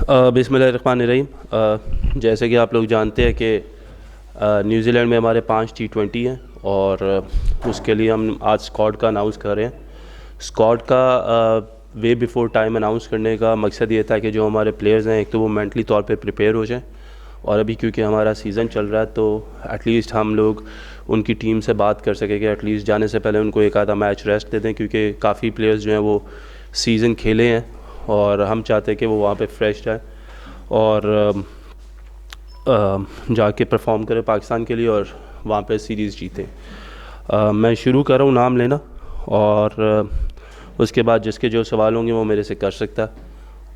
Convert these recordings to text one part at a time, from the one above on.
बिस्मिल्लाहिर्रहमानिर्रहीम। जैसे कि आप लोग जानते हैं कि न्यूजीलैंड में हमारे 5 T20 हैं और उसके लिए हम आज स्क्वाड का अनाउंस कर रहे हैं। स्क्वाड का वे बिफ़ोर टाइम अनाउंस करने का मकसद ये था कि जो हमारे प्लेयर्स हैं एक तो वो मेंटली तौर पे प्रिपेयर हो जाएं, और अभी क्योंकि हमारा सीज़न चल रहा है तो एटलीस्ट हम लोग उनकी टीम से बात कर सकें कि एटलीस्ट जाने से पहले उनको एक आधा मैच रेस्ट दे दें, क्योंकि काफ़ी प्लेयर्स जो हैं वो सीज़न खेले हैं और हम चाहते हैं कि वो वहाँ पे फ्रेश जाए और जाके परफॉर्म करें पाकिस्तान के लिए और वहाँ पे सीरीज़ जीतें। मैं शुरू कर रहा हूँ नाम लेना, और उसके बाद जिसके जो सवाल होंगे वो मेरे से कर सकता है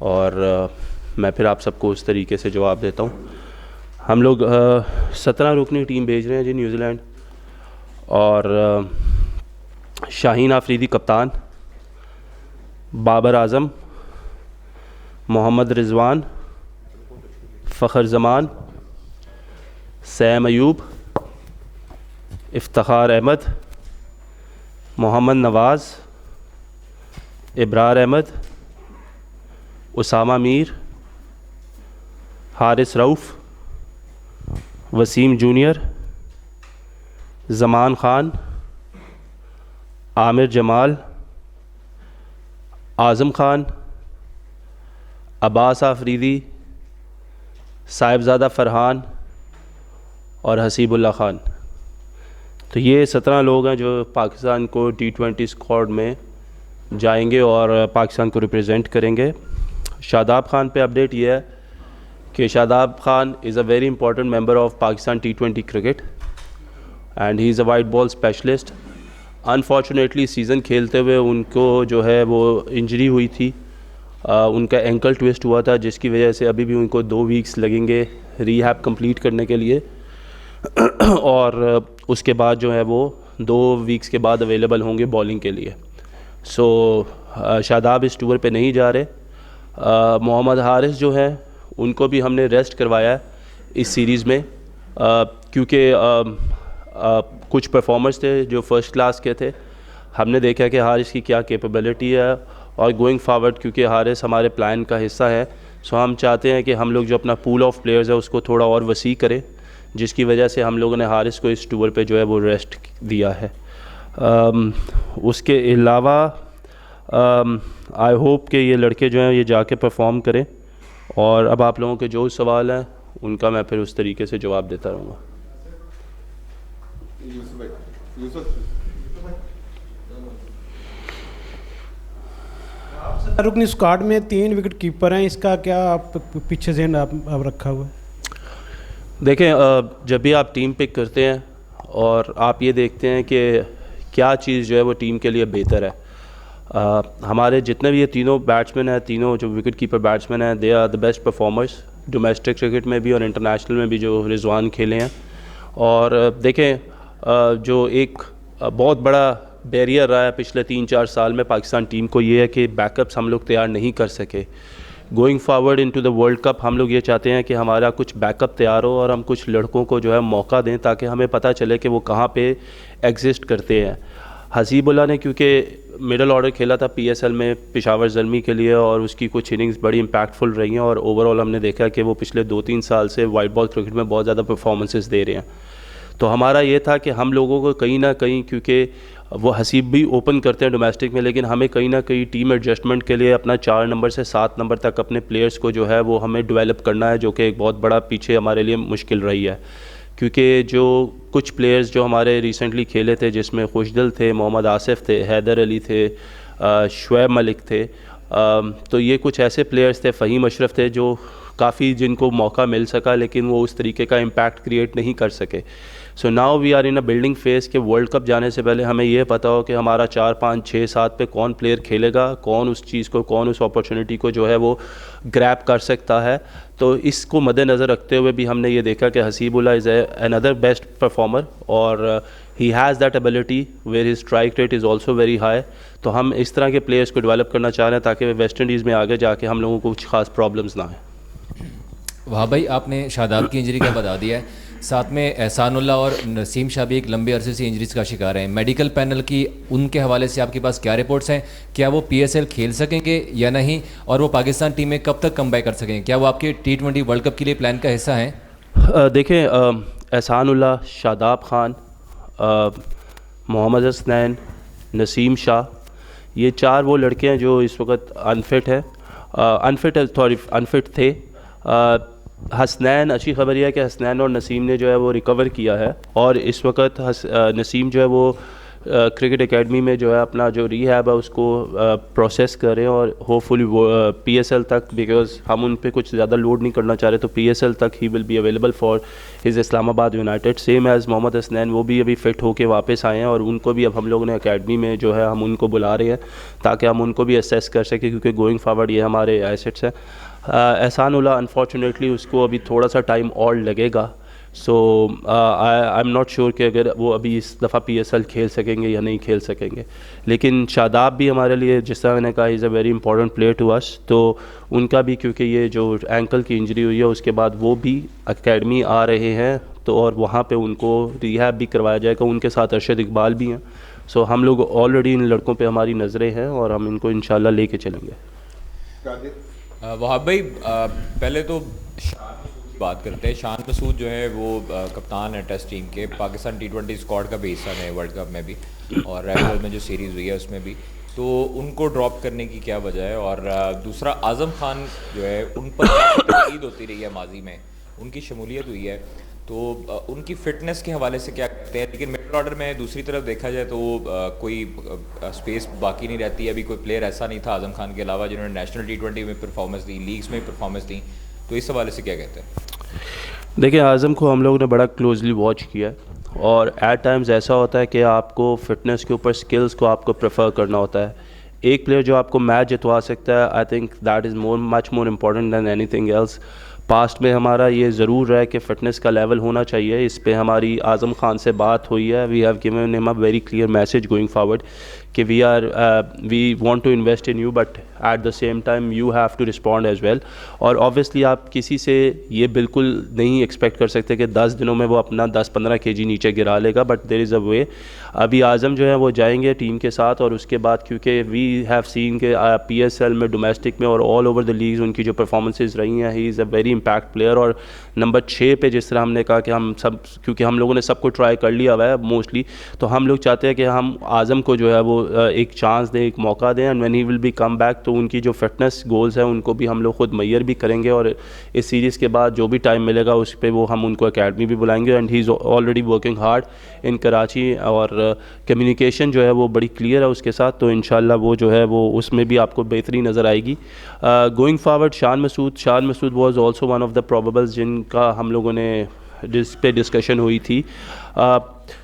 और मैं फिर आप सबको उस तरीके से जवाब देता हूँ। हम लोग 17 रुकनी टीम भेज रहे हैं जी न्यूजीलैंड, और शाहीन आफरीदी कप्तान, बाबर आज़म, मोहम्मद रिजवान, फ़खर जमान, सैम अयूब, इफ्तिखार अहमद, मोहम्मद नवाज़, इब्रार अहमद, उसामा मीर, हारिस रऊफ़, वसीम जूनियर, ज़मान ख़ान, आमिर जमाल, आज़म ख़ान, अब्बास आफरीदी, साहिबज़ादा फ़रहान और हसीबुल्लाह ख़ान। तो ये 17 लोग हैं जो पाकिस्तान को T20 स्क्वाड में जाएंगे और पाकिस्तान को रिप्रेजेंट करेंगे। शादाब ख़ान पे अपडेट ये है कि Shadab Khan is a very important member of Pakistan T20 cricket and he is a white ball specialist. Unfortunately season खेलते हुए उनको जो है वो इंजरी हुई थी, उनका एंकल ट्विस्ट हुआ था, जिसकी वजह से अभी भी उनको 2 वीक्स लगेंगे रीहैब कंप्लीट करने के लिए और उसके बाद जो है वो 2 वीक्स के बाद अवेलेबल होंगे बॉलिंग के लिए। सो शादाब इस टूर पे नहीं जा रहे। मोहम्मद हारिस जो है उनको भी हमने रेस्ट करवाया है इस सीरीज़ में, क्योंकि कुछ परफॉर्मर्स थे जो फ़र्स्ट क्लास के थे। हमने देखा कि हारिस की क्या कैपेबिलिटी है और गोइंग फॉरवर्ड क्योंकि हारिस हमारे प्लान का हिस्सा है, सो हम चाहते हैं कि हम लोग जो अपना पूल ऑफ प्लेयर्स है उसको थोड़ा और वसी करें, जिसकी वजह से हम लोगों ने हारिस को इस टूर पे जो है वो रेस्ट दिया है। उसके अलावा आई होप कि ये लड़के जो हैं ये जाके परफॉर्म करें, और अब आप लोगों के जो सवाल हैं उनका मैं फिर उस तरीके से जवाब देता रहूँगा। रुकनी स्क्वाड में 3 विकेट कीपर हैं, इसका क्या आप पीछे से आप रखा हुआ है? देखें, जब भी आप टीम पिक करते हैं और आप ये देखते हैं कि क्या चीज़ जो है वो टीम के लिए बेहतर है, हमारे जितने भी ये तीनों बैट्समैन हैं, तीनों जो विकेट कीपर बैट्समैन हैं, they are the best performers domestic cricket में भी और इंटरनेशनल में भी जो रिजवान खेले हैं। और देखें, जो एक बहुत बड़ा बैरियर रहा है पिछले 3-4 साल में पाकिस्तान टीम को, ये है कि बैकअप्स हम लोग तैयार नहीं कर सके। Going forward into the world cup हम लोग ये चाहते हैं कि हमारा कुछ बैकअप तैयार हो और हम कुछ लड़कों को जो है मौका दें, ताकि हमें पता चले कि वो कहाँ पे एग्जिस्ट करते हैं। हसीबुल्लाह ने क्योंकि मिडल ऑर्डर खेला था PSL में पेशावर ज़ल्मी के लिए और उसकी कुछ इनिंग्स बड़ी इम्पैक्टफुल रही हैं, और ओवरऑल हमने देखा कि वो पिछले 2-3 साल से वाइट बॉल क्रिकेट में बहुत ज़्यादा परफॉर्मेंसेस दे रहे हैं। तो हमारा ये था कि हम लोगों को कहीं ना कहीं, क्योंकि वो हसीब भी ओपन करते हैं डोमेस्टिक में, लेकिन हमें कहीं ना कहीं टीम एडजस्टमेंट के लिए अपना 4 नंबर से 7 नंबर तक अपने प्लेयर्स को जो है वो हमें डेवलप करना है, जो कि एक बहुत बड़ा पीछे हमारे लिए मुश्किल रही है। क्योंकि जो कुछ प्लेयर्स जो हमारे रिसेंटली खेले थे, जिसमें खुशदिल थे, मोहम्मद आसिफ थे, हैदर अली थे, शुएब मलिक थे, तो ये कुछ ऐसे प्लेयर्स थे, फ़हीम अशरफ थे, जो काफ़ी जिनको मौका मिल सका लेकिन वो उस तरीके का इम्पैक्ट क्रिएट नहीं कर सके। So now we are in a building phase के वर्ल्ड कप जाने से पहले हमें ये पता हो कि हमारा 4, 5, 6, 7 पे कौन प्लेयर खेलेगा, कौन उस चीज़ को, कौन उस अपॉर्चुनिटी को जो है वो ग्रैब कर सकता है। तो इसको मद्देनज़र रखते हुए भी हमने ये देखा कि Hasibullah is another best performer और he has that ability where his strike rate is also very high. तो हम इस तरह के प्लेयर्स को डेवलप करना चाह रहे हैं ताकि वे वेस्ट इंडीज़ में आगे जाके हम लोगों को कुछ खास प्रॉब्लम्स ना आए। वाह भाई, आपने शादाब की इंजरी का बता दिया है, साथ में एहसानुल्लाह और नसीम शाह भी एक लंबे अरसे से इंजरीज का शिकार हैं। मेडिकल पैनल की उनके हवाले से आपके पास क्या रिपोर्ट्स हैं? क्या वो PSL खेल सकेंगे या नहीं, और वो पाकिस्तान टीम में कब तक कमबैक कर सकेंगे? क्या वो आपके T20 वर्ल्ड कप के लिए प्लान का हिस्सा हैं? देखें, एहसानुल्लाह, शादाब खान, मोहम्मद हसनैन, नसीम शाह, ये 4 वो लड़के हैं जो इस वक्त अनफिट थे। हसनैन, अच्छी खबर यह है कि हसनैन और नसीम ने जो है वो रिकवर किया है, और इस वक्त नसीम जो है वो क्रिकेट एकेडमी में जो है अपना जो रिहैब है उसको प्रोसेस कर रहे हैं, और होपफुली वो PSL तक, बिकॉज हम उन पे कुछ ज़्यादा लोड नहीं करना चाह रहे, तो PSL तक ही will be available for his Islamabad United. Same as Mohammad Hasnain, वो भी अभी फ़िट होके वापस आए हैं, और उनको भी अब हम लोगों ने एकेडमी में जो है हम उनको बुला रहे हैं ताकि हम उनको भी असेस कर सकें, क्योंकि गोइंग फॉरवर्ड ये हमारे एसेट्स हैं। एहसानुल्लाह, अनफॉर्चुनेटली उसको अभी थोड़ा सा टाइम और लगेगा, सो आई एम नॉट श्योर कि अगर वो अभी इस दफ़ा PSL खेल सकेंगे या नहीं खेल सकेंगे। लेकिन शादाब भी हमारे लिए, जिस तरह मैंने कहा, is a very important player to us, तो उनका भी, क्योंकि ये जो एंकल की इंजरी हुई है उसके बाद वो भी एकेडमी आ रहे हैं, तो और वहाँ पे उनको रिहैब भी करवाया जाएगा। उनके साथ अरशद इकबाल भी हैं, सो हम लोग ऑलरेडी इन लड़कों पे हमारी नज़रें हैं और हम इनको इंशाल्लाह लेके चलेंगे। वहाब भाई, पहले तो शान मसूद की बात करते हैं। शान मसूद जो है वो कप्तान है टेस्ट टीम के, पाकिस्तान T20 स्क्वाड का भी हिस्सा है वर्ल्ड कप में भी, और रेगुलर में जो सीरीज़ हुई है उसमें भी। तो उनको ड्रॉप करने की क्या वजह है? और दूसरा, आज़म खान जो है उन पर तनकीद होती रही है माजी में, उनकी शमूलियत हुई है, तो उनकी फ़िटनेस के हवाले से क्या कहते हैं? लेकिन मिडल ऑर्डर में दूसरी तरफ देखा जाए तो कोई स्पेस बाकी नहीं रहती। अभी कोई प्लेयर ऐसा नहीं था आज़म खान के अलावा जिन्होंने नेशनल T20 में परफॉर्मेंस दी, लीग्स में परफॉर्मेंस दी, तो इस हवाले से क्या कहते हैं? देखिए, आज़म को हम लोग ने बड़ा क्लोजली वॉच किया है, और एट टाइम्स ऐसा होता है कि आपको फ़िटनेस के ऊपर स्किल्स को आपको प्रेफर करना होता है। एक प्लेयर जो आपको मैच जितवा सकता है, I think that is much more important than anything else. Past में हमारा ये ज़रूर है कि फ़िटनेस का लेवल होना चाहिए, इस पे हमारी आज़म खान से बात हुई है। We have given him a very clear message going forward कि we want to invest in you, but at the same time you have to respond as well. और ऑब्वियसली आप किसी से ये बिल्कुल नहीं एक्सपेक्ट कर सकते कि 10 दिनों में वो अपना 10-15 kg नीचे गिरा लेगा, बट देयर इज़ अ वे। अभी आज़म जो है वो जाएंगे टीम के साथ, और उसके बाद क्योंकि वी हैव सीन के PSL में, डोमेस्टिक में और ऑल ओवर द लीग्स उनकी जो परफॉर्मेंसेज रही हैं, he is a very impact player. और नंबर 6 पे जिस तरह हमने कहा कि हम सब, क्योंकि हम लोगों ने सबको ट्राई कर लिया हुआ है मोस्टली, तो हम लोग चाहते हैं कि हम आज़म को जो है वो एक चांस दें, एक मौका दें, and when he will B come back, तो उनकी जो फिटनेस गोल्स हैं उनको भी हम लोग खुद मैयर भी करेंगे, और इस सीरीज़ के बाद जो भी टाइम मिलेगा उस पर वो हम उनको एकेडमी भी बुलाएंगे। And he is already working hard in Karachi, और कम्युनिकेशन जो है वो बड़ी क्लियर है उसके साथ, तो इंशाल्लाह वो जो है वो उसमें भी आपको बेहतरी नज़र आएगी। Going forward, Shan Masood was also one of the probables जिनका हम लोगों ने जिस पे डिस्कशन हुई थी।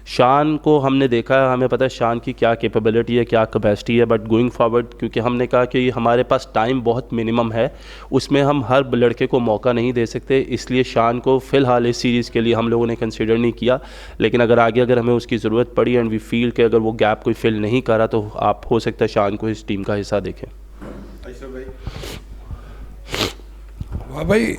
शान को हमने देखा है, हमें पता है शान की क्या कैपेबिलिटी है, क्या कैपेसिटी है, बट गोइंग फॉरवर्ड क्योंकि हमने कहा कि हमारे पास टाइम बहुत मिनिमम है, उसमें हम हर लड़के को मौका नहीं दे सकते, इसलिए शान को फ़िलहाल इस सीरीज़ के लिए हम लोगों ने कंसिडर नहीं किया। लेकिन अगर आगे अगर हमें उसकी ज़रूरत पड़ी एंड वी फील कि अगर वो गैप कोई फिल नहीं कर रहा, तो आप हो सकता है शान को इस टीम का हिस्सा देखें। वाह भाई,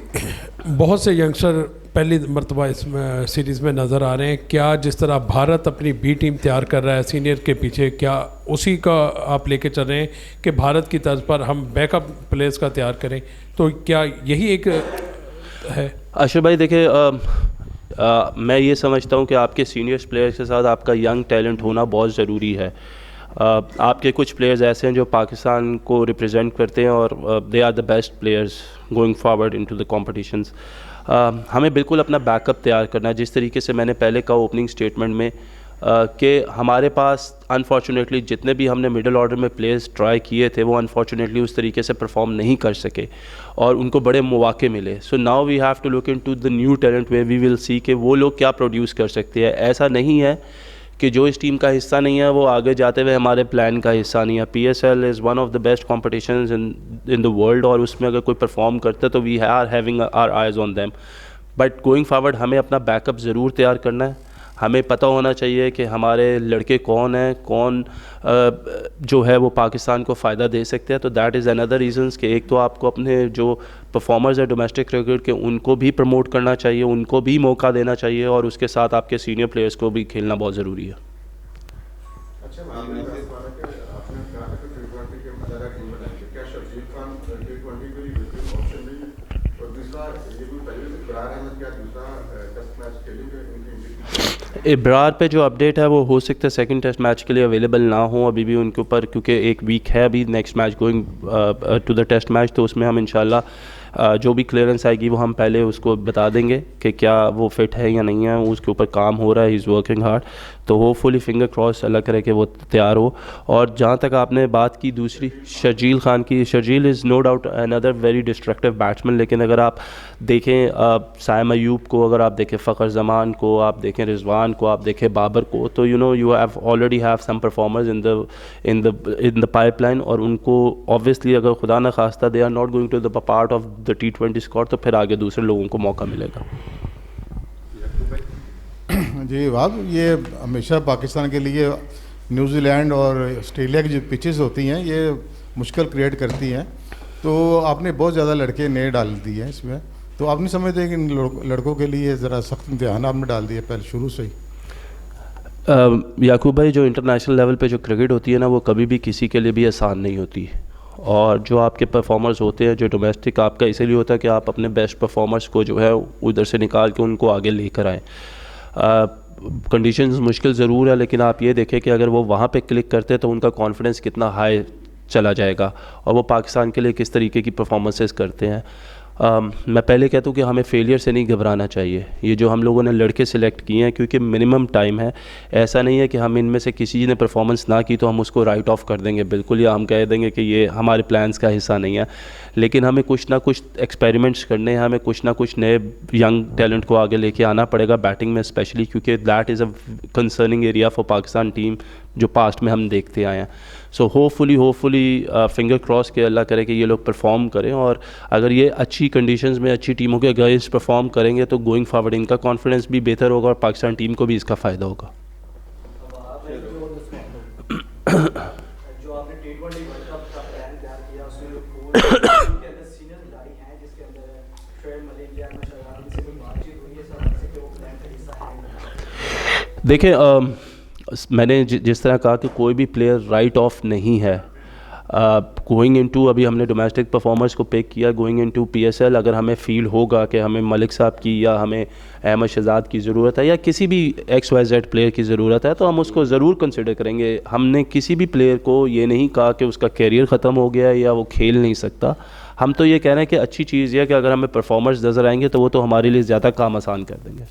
बहुत से यंगस्टर पहली मरतबा इसमें सीरीज़ में नज़र आ रहे हैं। क्या जिस तरह भारत अपनी B टीम तैयार कर रहा है सीनियर के पीछे, क्या उसी का आप लेके चल रहे हैं कि भारत की तर्ज पर हम बैकअप प्लेयर्स का तैयार करें? तो क्या यही एक है? अशरफ भाई देखिए, मैं ये समझता हूँ कि आपके सीनियर्स प्लेयर्स के साथ आपका यंग टैलेंट होना बहुत ज़रूरी है। आपके कुछ प्लेयर्स ऐसे हैं जो पाकिस्तान को रिप्रेजेंट करते हैं और they are the best players going forward into the competitions. हमें बिल्कुल अपना बैकअप तैयार करना है, जिस तरीके से मैंने पहले कहा ओपनिंग स्टेटमेंट में कि हमारे पास अनफॉर्चुनेटली जितने भी हमने मिडिल ऑर्डर में प्लेयर्स ट्राई किए थे वो अनफॉर्चुनेटली उस तरीके से परफॉर्म नहीं कर सके और उनको बड़े मौके मिले। So now we have to look into the new talent way we will see कि वो लोग क्या प्रोड्यूस कर सकते हैं। ऐसा नहीं है कि जो इस टीम का हिस्सा नहीं है वो आगे जाते हुए हमारे प्लान का हिस्सा नहीं है। PSL is one of the best competitions in the world और उसमें अगर कोई परफॉर्म करता है तो we are having our eyes on them. But going forward हमें अपना बैकअप ज़रूर तैयार करना है। हमें पता होना चाहिए कि हमारे लड़के कौन हैं, कौन जो है वो पाकिस्तान को फ़ायदा दे सकते हैं। तो दैट इज़ अनदर रीज़न्स कि एक तो आपको अपने जो परफॉर्मर्स हैं डोमेस्टिक क्रिकेट के उनको भी प्रमोट करना चाहिए, उनको भी मौका देना चाहिए, और उसके साथ आपके सीनियर प्लेयर्स को भी खेलना बहुत ज़रूरी है। अच्छा, आपने कहा कि T20 के ज़्यादा टीम बनाएंगे, क्या शर्जील खान T20 के लिए बिल्कुल ऑप्शन नहीं है? और दूसरा, ये भी पहले से इब्रार अहमद क्या दूसरा टेस्ट मैच खेलेंगे उनकी? इब्रार पे जो अपडेट है वो हो सकता है सेकंड टेस्ट मैच के लिए अवेलेबल ना हो अभी भी उनके ऊपर, क्योंकि एक वीक है अभी next match going to the test match. तो उसमें हम इंशाल्लाह जो भी क्लियरेंस आएगी वो हम पहले उसको बता देंगे कि क्या वो फिट है या नहीं है, उसके ऊपर काम हो रहा है, ही इज़ वर्किंग हार्ड। तो होपफुली फिंगर क्रॉस अल्लाह करे कि वो तैयार हो। और जहाँ तक आपने बात की दूसरी शर्जील खान की, Sharjeel is no doubt another very destructive batsman, लेकिन अगर आप देखें साइम अयूब को, अगर आप देखें फ़खर जमान को, आप देखें रिजवान को, आप देखें बाबर को, तो you have already have some performers in the pipeline. और उनको ऑब्वियसली अगर खुदा न खास्ता they are not going to the part of the T20 squad, तो फिर आगे दूसरे लोगों को मौका मिलेगा। जी वाह, ये हमेशा पाकिस्तान के लिए न्यूजीलैंड और ऑस्ट्रेलिया की जो पिचेस होती हैं ये मुश्किल क्रिएट करती हैं, तो आपने बहुत ज़्यादा लड़के नए डाल दिए हैं इसमें, तो आप नहीं समझते कि इन लड़कों के लिए ज़रा सख्त इम्तिहान आपने डाल दिए पहले शुरू से ही? याकूब भाई, जो इंटरनेशनल लेवल पे जो क्रिकेट होती है ना, वो कभी भी किसी के लिए भी आसान नहीं होती, और जो आपके परफॉर्मर्स होते हैं जो डोमेस्टिक, आपका इसीलिए होता है कि आप अपने बेस्ट परफॉर्मर्स को जो है उधर से निकाल के उनको आगे लेकर आएँ। कंडीशंस मुश्किल ज़रूर है, लेकिन आप ये देखें कि अगर वो वहाँ पे क्लिक करते हैं तो उनका कॉन्फिडेंस कितना हाई चला जाएगा, और वो पाकिस्तान के लिए किस तरीके की परफॉर्मेंसेस करते हैं। मैं पहले कहता हूँ कि हमें फेलियर से नहीं घबराना चाहिए। ये जो हम लोगों ने लड़के सिलेक्ट किए हैं, क्योंकि मिनिमम टाइम है, ऐसा नहीं है कि हम इनमें से किसी ने परफॉर्मेंस ना की तो हम उसको राइट ऑफ कर देंगे बिल्कुल, या हम कह देंगे कि ये हमारे प्लान्स का हिस्सा नहीं है। लेकिन हमें कुछ ना कुछ एक्सपेरिमेंट्स करने हैं, हमें कुछ ना कुछ नए यंग टैलेंट को आगे लेके आना पड़ेगा बैटिंग में स्पेशली, क्योंकि that is a concerning area for Pakistan team जो पास्ट में हम देखते आए हैं। सो होपफुली फिंगर क्रॉस के अल्लाह करे कि ये लोग परफॉर्म करें, और अगर ये अच्छी कंडीशंस में अच्छी टीमों के अगेंस्ट परफॉर्म करेंगे तो गोइंग फॉरवर्ड इनका कॉन्फिडेंस भी बेहतर होगा और पाकिस्तान टीम को भी इसका फ़ायदा होगा। जो आपने T20 वर्ल्ड कप का प्लान तैयार किया उसमें जो कोच के अंदर सीनियर खिलाड़ी हैं जिसके अंदर शोएब मलिक या नशरवान से कोई बातचीत हुई है सब से कि वो प्लान का हिस्सा है? देखें, मैंने जिस तरह कहा कि कोई भी प्लेयर राइट ऑफ नहीं है। गोइंग इनटू, अभी हमने डोमेस्टिक परफॉर्मर्स को पिक किया, गोइंग इनटू PSL अगर हमें फील होगा कि हमें मलिक साहब की या हमें अहमद शहजाद की ज़रूरत है या किसी भी XYZ प्लेयर की ज़रूरत है, तो हम उसको ज़रूर कंसिडर करेंगे। हमने किसी भी प्लेयर को ये नहीं कहा कि उसका कैरियर ख़त्म हो गया है या वो खेल नहीं सकता। हम तो ये कह रहे हैं कि अच्छी चीज़ है कि अगर हमें परफॉर्मर्स नज़र आएंगे तो वो तो हमारे लिए ज़्यादा काम आसान कर देंगे।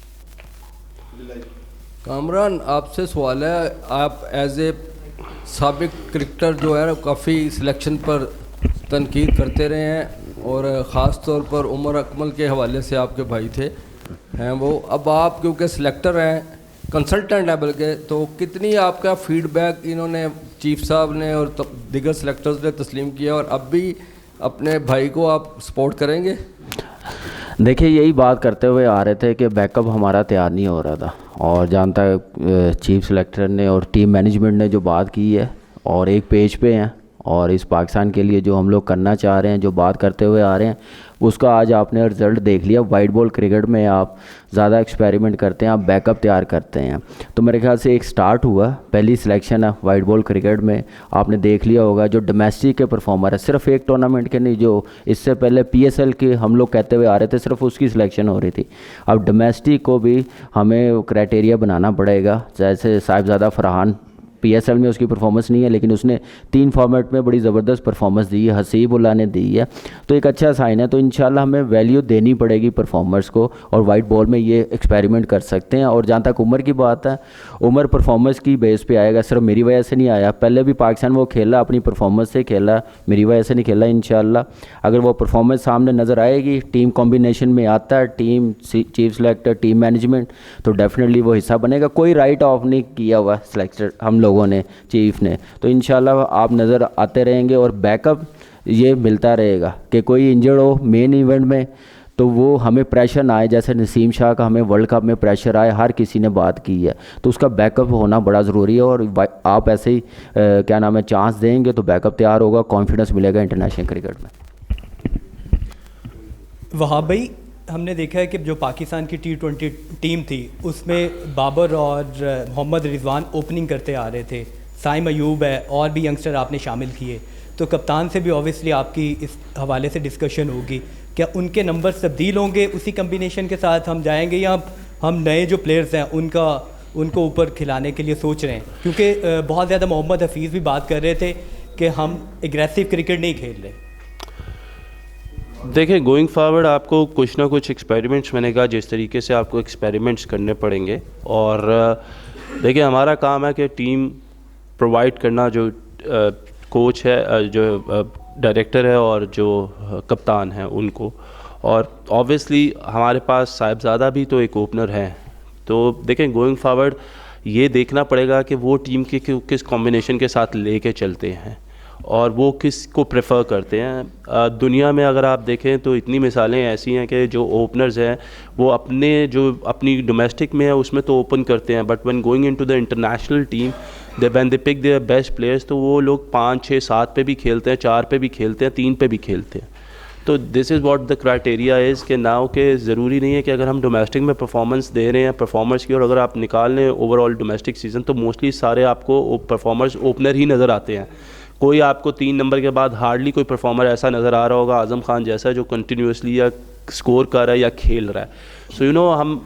कामरान, आपसे सवाल है, आप एज ए साबिक क्रिकेटर जो है काफ़ी सिलेक्शन पर तनकीद करते रहे हैं, और ख़ास तौर पर उमर अकमल के हवाले से आपके भाई थे हैं वो, अब आप क्योंकि सिलेक्टर हैं कंसल्टेंट लेवल के, तो कितनी आपका फीडबैक इन्होंने चीफ साहब ने और दीगर सिलेक्टर्स ने तस्लीम किया, और अब भी अपने भाई को आप सपोर्ट करेंगे? देखिए, यही बात करते हुए आ रहे थे कि बैकअप हमारा तैयार नहीं हो रहा था, और जहाँ तक चीफ सेलेक्टर ने और टीम मैनेजमेंट ने जो बात की है और एक पेज पे हैं, और इस पाकिस्तान के लिए जो हम लोग करना चाह रहे हैं, जो बात करते हुए आ रहे हैं, उसका आज आपने रिज़ल्ट देख लिया। वाइट बॉल क्रिकेट में आप ज़्यादा एक्सपेरिमेंट करते हैं, आप बैकअप तैयार करते हैं, तो मेरे ख्याल से एक स्टार्ट हुआ, पहली सिलेक्शन है वाइट बॉल क्रिकेट में। आपने देख लिया होगा जो डोमेस्टिक के परफॉर्मर है, सिर्फ एक टूर्नामेंट के नहीं, जो इससे पहले PSL के हम लोग कहते हुए आ रहे थे सिर्फ उसकी सिलेक्शन हो रही थी। अब डोमेस्टिक को भी हमें क्राइटेरिया बनाना पड़ेगा। जैसे साहिबजादा फरहान PSL में उसकी परफॉर्मेंस नहीं है, लेकिन उसने 3 फॉर्मेट में बड़ी ज़बरदस्त परफॉर्मेंस दी है, हसीबुल्लाह ने दी है, तो एक अच्छा साइन है। तो इंशाल्लाह हमें वैल्यू देनी पड़ेगी परफॉर्मर्स को, और वाइट बॉल में ये एक्सपेरिमेंट कर सकते हैं। और जहाँ तक उमर की बात है, उमर परफॉर्मेंस की बेस पे आएगा, सिर्फ मेरी वजह से नहीं आया। पहले भी पाकिस्तान वो खेला, अपनी परफॉर्मेंस से खेला, मेरी वजह से नहीं खेला। इंशाल्लाह अगर वो परफॉर्मेंस सामने नज़र आएगी, टीम कॉम्बिनेशन में आता है, team chief selector team management, तो डेफिनेटली वो हिस्सा बनेगा। कोई राइट ऑफ नहीं किया हुआ सेलेक्टर हम लोगों ने, चीफ ने, तो इंशाल्लाह आप नज़र आते रहेंगे और बैकअप ये मिलता रहेगा कि कोई इंजर्ड हो मेन इवेंट में तो वो हमें प्रेशर ना आए, जैसे नसीम शाह का हमें वर्ल्ड कप में प्रेशर आए, हर किसी ने बात की है, तो उसका बैकअप होना बड़ा ज़रूरी है। और आप ऐसे ही क्या नाम है चांस देंगे तो बैकअप तैयार होगा, कॉन्फिडेंस मिलेगा इंटरनेशनल क्रिकेट में। वहाब भाई, हमने देखा है कि जो पाकिस्तान की T20 टीम थी उसमें बाबर और मोहम्मद रिजवान ओपनिंग करते आ रहे थे, साइम अयूब है और भी यंगस्टर आपने शामिल किए, तो कप्तान से भी ऑब्वियसली आपकी इस हवाले से डिस्कशन होगी, क्या उनके नंबर तब्दील होंगे उसी कम्बिनेशन के साथ हम जाएंगे, या हम नए जो प्लेयर्स हैं उनको ऊपर खिलाने के लिए सोच रहे हैं? क्योंकि बहुत ज़्यादा मोहम्मद हफीज़ भी बात कर रहे थे कि हम एग्रेसिव क्रिकेट नहीं खेल रहे। देखिए, गोइंग फॉरवर्ड आपको कुछ ना कुछ एक्सपेरिमेंट्स, मैंने कहा जिस तरीके से आपको एक्सपेरिमेंट्स करने पड़ेंगे। और देखिए, हमारा काम है कि टीम प्रोवाइड करना, जो कोच है, जो डायरेक्टर है और जो कप्तान है उनको, और ऑब्वियसली हमारे पास साहिबजादा भी तो एक ओपनर है। तो देखें, गोइंग फॉरवर्ड ये देखना पड़ेगा कि वो टीम के किस कॉम्बिनेशन के साथ लेके चलते हैं और वो किस को प्रेफर करते हैं। दुनिया में अगर आप देखें तो इतनी मिसालें ऐसी हैं कि जो ओपनर्स हैं वो अपनी डोमेस्टिक में है उसमें तो ओपन करते हैं, but when going into the international team when they pick their best players, तो वो लोग 5, 6, 7 पे भी खेलते हैं, 4 पे भी खेलते हैं, 3 पे भी खेलते हैं। तो this is what the criteria is कि नाउ के ज़रूरी नहीं है कि अगर हम डोमेस्टिक में परफॉर्मेंस दे रहे हैं परफॉर्मर्स की, और अगर आप निकाल लें ओवरऑल डोमेस्टिक सीज़न तो मोस्टली सारे आपको परफॉर्मर्स ओपनर ही नज़र आते हैं। कोई आपको 3 नंबर के बाद हार्डली कोई परफॉर्मर ऐसा नज़र आ रहा होगा आज़म खान जैसा जो कंटिन्यूसली या स्कोर कर रहा है या खेल रहा है। सो यू नो, हम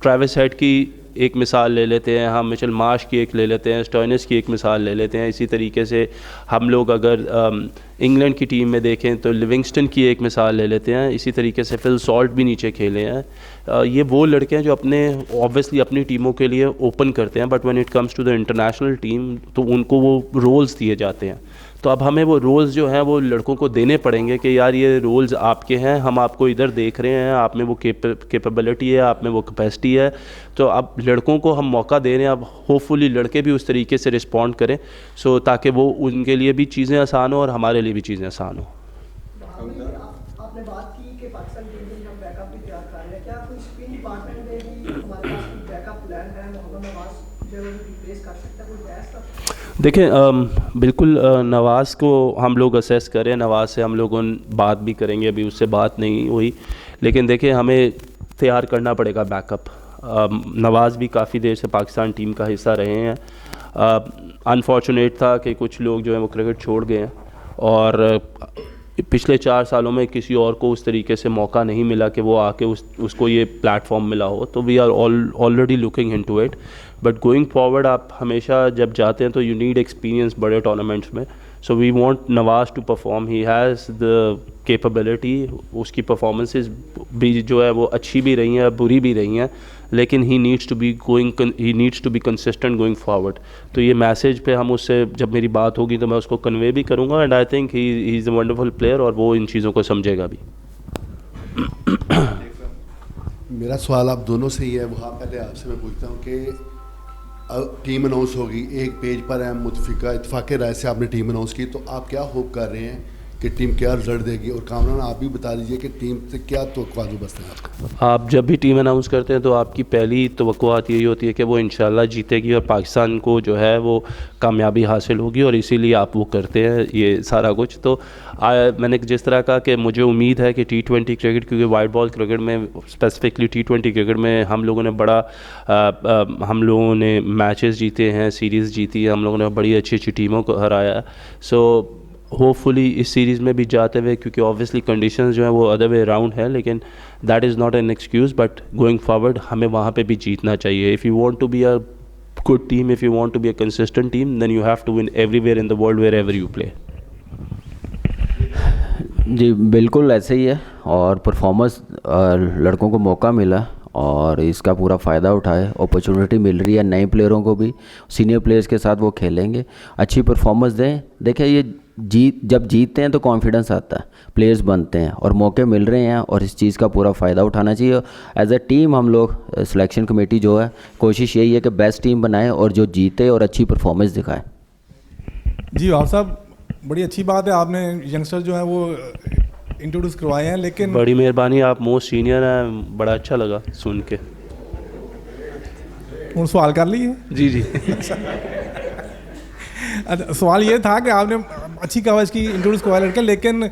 ट्रेविस हेड की एक मिसाल ले लेते हैं, हम मिचेल मार्श की एक ले लेते हैं, स्टोइनिस की एक मिसाल ले लेते हैं। इसी तरीके से हम लोग अगर इंग्लैंड की टीम में देखें तो लिविंगस्टन की एक मिसाल ले लेते हैं। इसी तरीके से फिल सॉल्ट भी नीचे खेले हैं। ये वो लड़के हैं जो ऑब्वियसली अपनी टीमों के लिए ओपन करते हैं, but when it comes to the international team तो उनको वो रोल्स दिए जाते हैं। तो अब हमें वो रोल्स जो हैं वो लड़कों को देने पड़ेंगे कि यार ये रोल्स आपके हैं, हम आपको इधर देख रहे हैं, आप में वो कैपेबिलिटी है, आप में वो कैपेसिटी है, तो अब लड़कों को हम मौका दे रहे हैं। अब होपफुली लड़के भी उस तरीके से रिस्पॉन्ड करें, सो ताकि वो उनके लिए भी चीज़ें आसान हो और हमारे लिए भी चीज़ें आसान हो। आपने बात की कि पाकिस्तान टीम के लिए हम बैकअप भी तैयार कर रहे हैं, क्या कोई स्पिन डिपार्टमेंट में भी हमारे पास कोई बैकअप प्लान है? मोहम्मद नवाज जो रिप्लेस कर सकता है, कोई ऐसा? देखें, बिल्कुल नवाज़ को हम लोग असेस करें, नवाज़ से हम लोग बात भी करेंगे, अभी उससे बात नहीं हुई, लेकिन देखें हमें तैयार करना पड़ेगा बैकअप। नवाज़ भी काफ़ी देर से पाकिस्तान टीम का हिस्सा रहे हैं। अनफॉर्चुनेट था कि कुछ लोग जो हैं वो क्रिकेट छोड़ गए हैं और पिछले 4 सालों में किसी और को उस तरीके से मौका नहीं मिला कि वो आके उसको ये प्लेटफॉर्म मिला हो, तो we are already looking into it. But going forward आप हमेशा जब जाते हैं तो यू नीड एक्सपीरियंस बड़े टूर्नामेंट्स में। So we want Nawaz to perform, he has the capability. उसकी परफॉर्मेंसेस भी जो है वो अच्छी भी रही हैं, बुरी भी रही हैं, लेकिन he needs to be consistent going forward. तो ये मैसेज पे हम उससे जब मेरी बात होगी तो मैं उसको कन्वे भी करूँगा, and I think he is a wonderful player और वो इन चीज़ों को समझेगा भी। मेरा सवाल आप दोनों से ही है। वहाँ पहले आपसे मैं पूछता हूँ कि टीम अनाउंस होगी, एक पेज पर है मुतफिका इत्तेफाक राय से आपने टीम अनाउंस की, तो आप क्या होप कर रहे हैं कि टीम क्या रिजल्ट देगी? और कामरान आप भी बता दीजिए कि टीम से क्या तवक्कुआत बसते हैं आपका? आप जब भी टीम अनाउंस करते हैं तो आपकी पहली तवक्कुआत यही होती है कि वो इंशाल्लाह जीतेगी और पाकिस्तान को जो है वो कामयाबी हासिल होगी, और इसीलिए आप वो करते हैं ये सारा कुछ। तो मैंने जिस तरह कहा कि मुझे उम्मीद है कि T20 क्रिकेट, क्योंकि वाइट बॉल क्रिकेट में स्पेसिफिकली T20 क्रिकेट में हम लोगों हम लोगों ने मैचेस जीते हैं, सीरीज़ जीती है, हम लोगों ने बड़ी अच्छी अच्छी टीमों को हराया। सो होपफुली इस सीरीज़ में भी जाते हुए, क्योंकि ऑब्वियसली कंडीशंस जो हैं वो अदर वे अराउंड है, लेकिन that is not an excuse, but going forward हमें वहाँ पे भी जीतना चाहिए। If you want to be a good team, if you want to be a consistent team, then you have to win everywhere in the world where ever you play. जी बिल्कुल ऐसे ही है, और परफॉर्मेंस लड़कों को मौका मिला और इसका पूरा फ़ायदा उठाए, अपॉर्चुनिटी मिल रही है नए प्लेयरों को भी, सीनियर प्लेयर्स के साथ वो खेलेंगे, अच्छी परफॉर्मेंस दें। देखिए ये जब जीतते हैं तो कॉन्फिडेंस आता है, प्लेयर्स बनते हैं और मौके मिल रहे हैं, और इस चीज़ का पूरा फ़ायदा उठाना चाहिए। एज ए टीम हम लोग सिलेक्शन कमेटी जो है कोशिश यही है कि बेस्ट टीम बनाएं और जो जीते और अच्छी परफॉर्मेंस दिखाए। जी आप साहब, बड़ी अच्छी बात है, आपने यंगस्टर जो है वो इंट्रोड्यूस करवाए हैं, लेकिन बड़ी मेहरबानी, आप मोस्ट सीनियर हैं, बड़ा अच्छा लगा सुन के। उन सवाल कर लिए? जी जी। सवाल ये था कि आपने अच्छी कवरेज की, इंट्रोड्यूस करवाए लड़के, लेकिन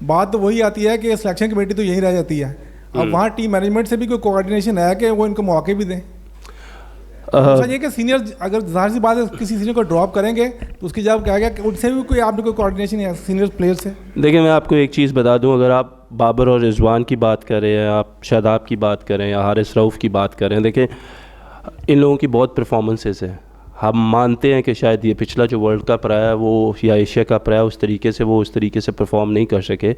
बात तो वही आती है कि सिलेक्शन कमेटी तो यही रह जाती है। अब वहाँ टीम मैनेजमेंट से भी कोई कोऑर्डिनेशन है कि वो इनको मौके भी दें? ये कि सीनियर, अगर जाहिर सी बात है किसी सीनियर को ड्रॉप करेंगे तो उसकी जवाब क्या गया कि उनसे भी कोई आपने कोई कोऑर्डिनेशन है सीनियर प्लेयर से? देखिए मैं आपको एक चीज़ बता दूं, अगर आप बाबर और रिजवान की बात करें, या आप शादाब की बात करें, या हारिस रऊफ़ की बात करें, देखिए इन लोगों की बहुत परफॉर्मेंसेस हैं। हम मानते हैं कि शायद ये पिछला जो वर्ल्ड कप रहा है वो, या एशिया कप रहा है, उस तरीके से परफॉर्म नहीं कर सके,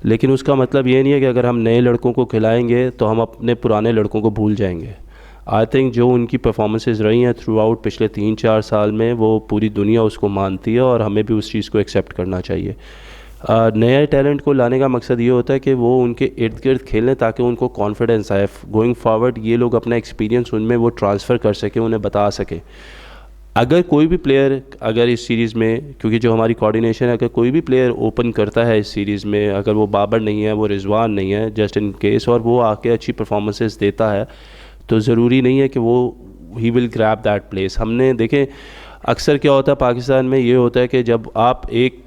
लेकिन उसका मतलब ये नहीं है कि अगर हम नए लड़कों को खिलाएंगे तो हम अपने पुराने लड़कों को भूल जाएंगे। आई थिंक जो उनकी परफॉर्मेंसेस रही हैं थ्रू आउट पिछले 3-4 साल में, वो पूरी दुनिया उसको मानती है और हमें भी उस चीज़ को एक्सेप्ट करना चाहिए। नए टैलेंट को लाने का मकसद ये होता है कि वो उनके इर्द गिर्द खेलें ताकि उनको कॉन्फिडेंस आए गोइंग फॉरवर्ड, ये लोग अपना एक्सपीरियंस उनमें वो ट्रांसफ़र कर सकें, उन्हें बता सकें। अगर कोई भी प्लेयर, अगर इस सीरीज़ में, क्योंकि जो हमारी कोऑर्डिनेशन है, अगर कोई भी प्लेयर ओपन करता है इस सीरीज़ में, अगर वो बाबर नहीं है, वो रिजवान नहीं है, जस्ट इन केस, और वो आके अच्छी परफॉर्मेंसेस देता है, तो ज़रूरी नहीं है कि वो he will grab that place. हमने देखें अक्सर क्या होता है पाकिस्तान में, ये होता है कि जब आप एक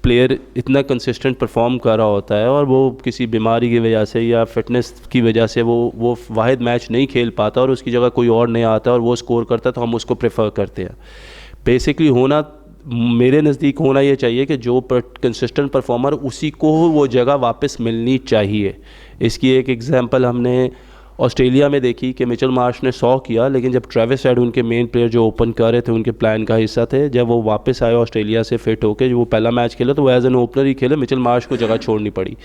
प्लेयर इतना कंसिस्टेंट परफॉर्म कर रहा होता है और वो किसी बीमारी की वजह से या फिटनेस की वजह से वो वाहिद मैच नहीं खेल पाता और उसकी जगह कोई और नहीं आता और वो स्कोर करता है, तो हम उसको प्रेफर करते हैं। बेसिकली होना, मेरे नज़दीक होना ये चाहिए कि जो कंसिस्टेंट परफॉर्मर, उसी को वो जगह वापस मिलनी चाहिए। इसकी एक एग्जांपल हमने ऑस्ट्रेलिया में देखी कि मिचेल मार्श ने 100 किया, लेकिन जब ट्रेविस हेड उनके मेन प्लेयर जो ओपन कर रहे थे, उनके प्लान का हिस्सा थे, जब वो वापस आए ऑस्ट्रेलिया से फिट होकर, जो वो पहला मैच खेला तो वो एज एन ओपनर ही खेले, मिचेल मार्श को जगह छोड़नी पड़ी।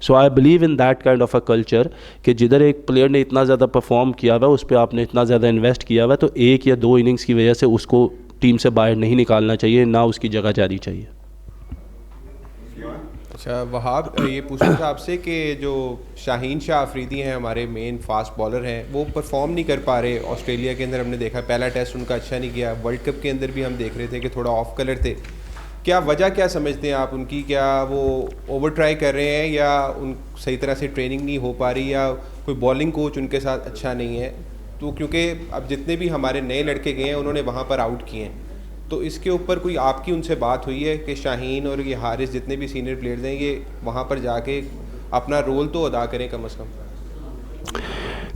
So I believe in that kind of a culture कि जिधर एक प्लेयर ने इतना ज़्यादा परफॉर्म किया हुआ, उस पर आपने इतना ज़्यादा इन्वेस्ट किया हुआ, तो 1 या 2 इनिंग्स की वजह से उसको टीम से बाहर नहीं निकालना चाहिए, ना उसकी जगह जानी चाहिए। अच्छा वहाब, ये पूछना था आपसे कि जो शाहीन शाह अफरीदी हैं, हमारे मेन फास्ट बॉलर हैं, वो परफॉर्म नहीं कर पा रहे। ऑस्ट्रेलिया के अंदर हमने देखा पहला टेस्ट उनका अच्छा नहीं गया, वर्ल्ड कप के अंदर भी हम देख रहे थे कि थोड़ा ऑफ कलर थे। क्या वजह क्या समझते हैं आप उनकी? क्या वो ओवर ट्राई कर रहे हैं, या उन सही तरह से ट्रेनिंग नहीं हो पा रही, या कोई बॉलिंग कोच उनके साथ अच्छा नहीं है? तो क्योंकि अब जितने भी हमारे नए लड़के गए हैं उन्होंने वहाँ पर आउट किए हैं, तो इसके ऊपर कोई आपकी उनसे बात हुई है कि शाहीन और ये हारिस जितने भी सीनियर प्लेयर्स हैं, ये वहाँ पर जाके अपना रोल तो अदा करें कम से कम?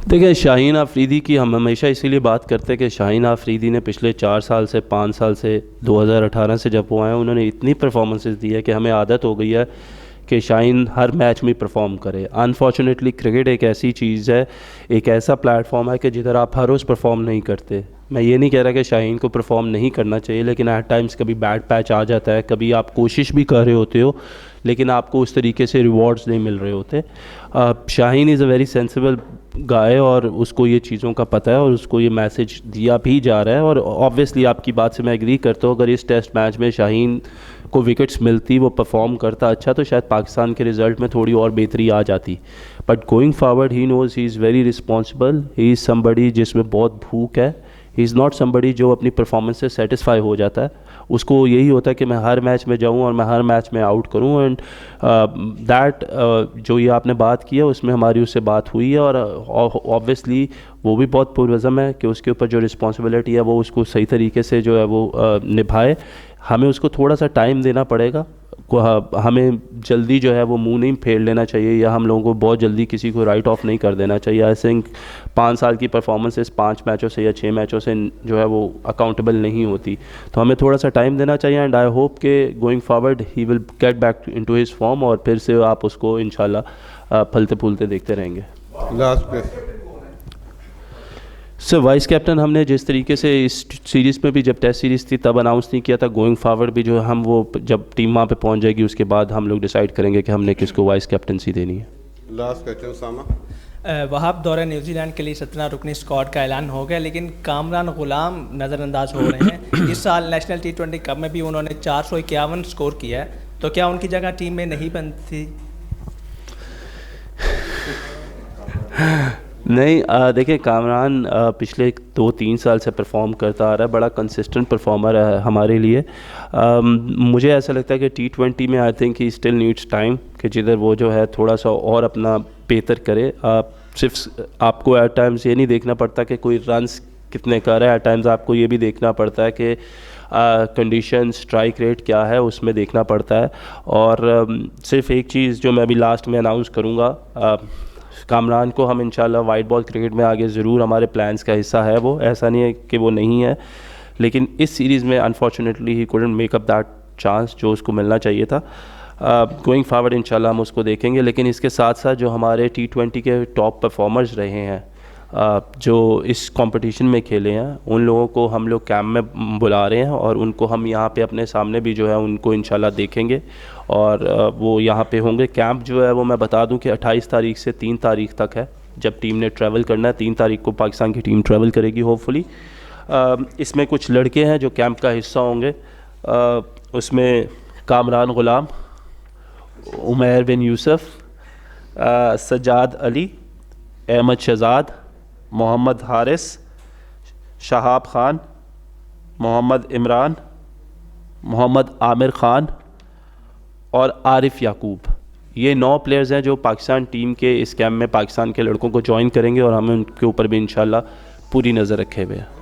देखिए शाहीन अफरीदी की हम हमेशा इसीलिए बात करते हैं कि शाहीन अफरीदी ने पिछले 4 साल से 5 साल से 2018 से जब वो आए, उन्होंने इतनी परफॉर्मेंसेस दी है कि हमें आदत हो गई है कि शाहीन हर मैच में परफॉर्म करे। अनफॉर्चुनेटली क्रिकेट एक ऐसी चीज़ है, एक ऐसा प्लेटफॉर्म है कि जिधर आप हर रोज़ परफॉर्म नहीं करते। मैं ये नहीं कह रहा कि शाहीन को परफॉर्म नहीं करना चाहिए, लेकिन एट टाइम्स कभी बैड पैच आ जाता है, कभी आप कोशिश भी कर रहे होते हो लेकिन आपको उस तरीके से रिवॉर्ड्स नहीं मिल रहे होते। Shaheen is a very sensible guy और उसको ये चीज़ों का पता है और उसको ये मैसेज दिया भी जा रहा है। और ऑब्वियसली आपकी बात से मैं एग्री करता हूँ, अगर इस टेस्ट मैच में शाहीन को विकेट्स मिलती, वो परफॉर्म करता अच्छा, तो शायद पाकिस्तान के रिज़ल्ट में थोड़ी और बेहतरी आ जाती। But going forward he knows he is very responsible, he is somebody जिसमें बहुत भूख है, ही इज़ नॉट समबडी जो अपनी परफॉर्मेंस से सेटिस्फाई हो जाता है। उसको यही होता है कि मैं हर मैच में जाऊं और मैं हर मैच में आउट करूं। एंड दैट जो ये आपने बात की है उसमें हमारी उससे बात हुई है और ऑब्वियसली वो भी बहुत पुरज़म है कि उसके ऊपर जो रिस्पॉन्सिबिलिटी है वो उसको सही तरीके से जो है वो निभाए। हमें उसको थोड़ा सा टाइम देना पड़ेगा, हमें जल्दी जो है वो मुंह नहीं फेर लेना चाहिए या हम लोगों को बहुत जल्दी किसी को राइट ऑफ नहीं कर देना चाहिए। आई थिंक 5 साल की परफॉर्मेंसेस 5 मैचों से या 6 मैचों से जो है वो अकाउंटेबल नहीं होती, तो हमें थोड़ा सा टाइम देना चाहिए। एंड आई होप के going forward he will get back into his form और फिर से आप उसको इंशाल्लाह फलते फूलते देखते रहेंगे। लास्ट सर वाइस कैप्टन हमने जिस तरीके से इस सीरीज़ में भी जब टेस्ट सीरीज़ थी तब अनाउंस नहीं किया था, गोइंग फॉरवर्ड भी जो हम वो जब टीम वहाँ पे पहुँच जाएगी उसके बाद हम लोग डिसाइड करेंगे कि हमने किसको वाइस कैप्टनसी देनी है। Last question Usama. वहाब दौरे न्यूजीलैंड के लिए 17 रुकनी स्क्वाड का ऐलान हो गया, लेकिन कामरान गुलाम नज़रअंदाज हो रहे हैं। इस साल नेशनल T20 कप में भी उन्होंने 451 स्कोर किया है, तो क्या उनकी जगह टीम में नहीं बनती? नहीं, देखिए कामरान पिछले 2-3 साल से परफॉर्म करता आ रहा है, बड़ा कंसिस्टेंट परफॉर्मर है हमारे लिए। मुझे ऐसा लगता है कि T20 में I think he still needs time, कि जिधर वो जो है थोड़ा सा और अपना बेहतर करे। सिर्फ आपको एट टाइम्स ये नहीं देखना पड़ता कि कोई रन्स कितने कर रहा है, एट टाइम्स आपको ये भी देखना पड़ता है कि कंडीशन स्ट्राइक रेट क्या है, उसमें देखना पड़ता है। और सिर्फ एक चीज़ जो मैं अभी लास्ट में अनाउंस करूँगा, कामरान को हम इंशाल्लाह वाइट बॉल क्रिकेट में आगे ज़रूर हमारे प्लान्स का हिस्सा है, वो ऐसा नहीं है कि वो नहीं है, लेकिन इस सीरीज़ में unfortunately he couldn't make up that chance जो उसको मिलना चाहिए था। गोइंग फॉरवर्ड इंशाल्लाह हम उसको देखेंगे, लेकिन इसके साथ साथ जो हमारे T20 के टॉप परफॉर्मर्स रहे हैं जो इस कंपटीशन में खेले हैं, उन लोगों को हम लोग कैंप में बुला रहे हैं और उनको हम यहाँ पे अपने सामने भी जो है उनको इंशाल्लाह देखेंगे और वो यहाँ पे होंगे। कैंप जो है वो मैं बता दूं कि 28 तारीख से 3 तारीख तक है, जब टीम ने ट्रैवल करना है। 3 तारीख को पाकिस्तान की टीम ट्रैवल करेगी होपफुली। इसमें कुछ लड़के हैं जो कैंप का हिस्सा होंगे, उसमें कामरान ग़ुलाम, उमैर बिन यूसुफ, सज्जाद अली, अहमद शहजाद, मोहम्मद हारिस, शहाब ख़ान, मोहम्मद इमरान, मोहम्मद आमिर ख़ान और आरिफ याकूब। ये 9 प्लेयर्स हैं जो पाकिस्तान टीम के इस कैंप में पाकिस्तान के लड़कों को ज्वाइन करेंगे और हम उनके ऊपर भी इंशाल्लाह पूरी नज़र रखे हुए हैं।